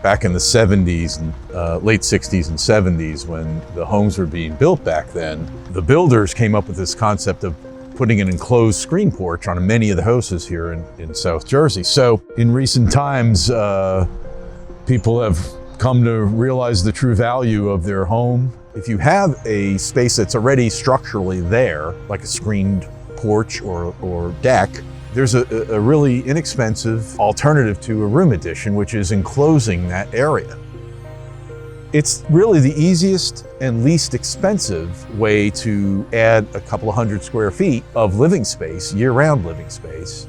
back in the 70s, late 60s and 70s, when the homes were being built back then, the builders came up with this concept of putting an enclosed screen porch on many of the houses here in South Jersey. So in recent times, people have come to realize the true value of their home. If you have a space that's already structurally there, like a screened porch or deck, there's a really inexpensive alternative to a room addition, which is enclosing that area. It's really the easiest and least expensive way to add a couple of 100 square feet of living space, year-round living space,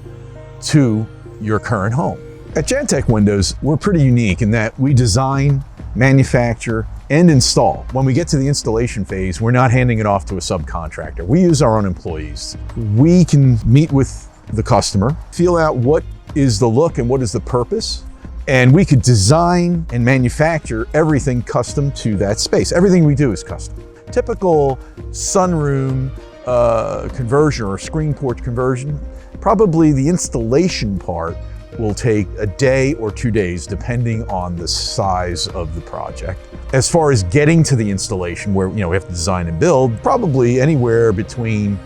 to your current home. At Gentech Windows, we're pretty unique in that we design, manufacture, and install. When we get to the installation phase, we're not handing it off to a subcontractor. We use our own employees. We can meet with the customer, feel out what is the look and what is the purpose, and we could design and manufacture everything custom to that space. Everything we do is custom. Typical sunroom conversion or screen porch conversion, probably the installation part will take a day or 2 days, depending on the size of the project. As far as getting to the installation, where we have to design and build, probably anywhere between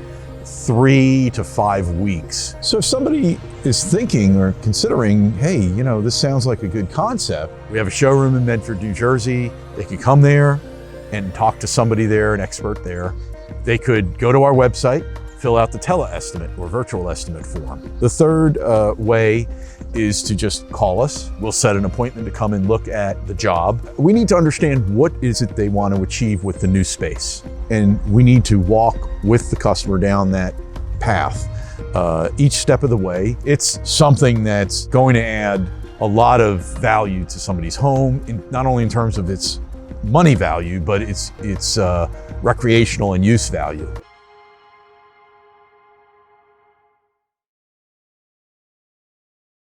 3 to 5 weeks. So if somebody is thinking or considering, hey, this sounds like a good concept, we have a showroom in Medford, New Jersey. They could come there and talk to somebody there, an expert there. They could go to our website, fill out the tele-estimate or virtual estimate form. The third way is to just call us. We'll set an appointment to come and look at the job. We need to understand what is it they want to achieve with the new space. And we need to walk with the customer down that path each step of the way. It's something that's going to add a lot of value to somebody's home, not only in terms of its money value, but its recreational and use value.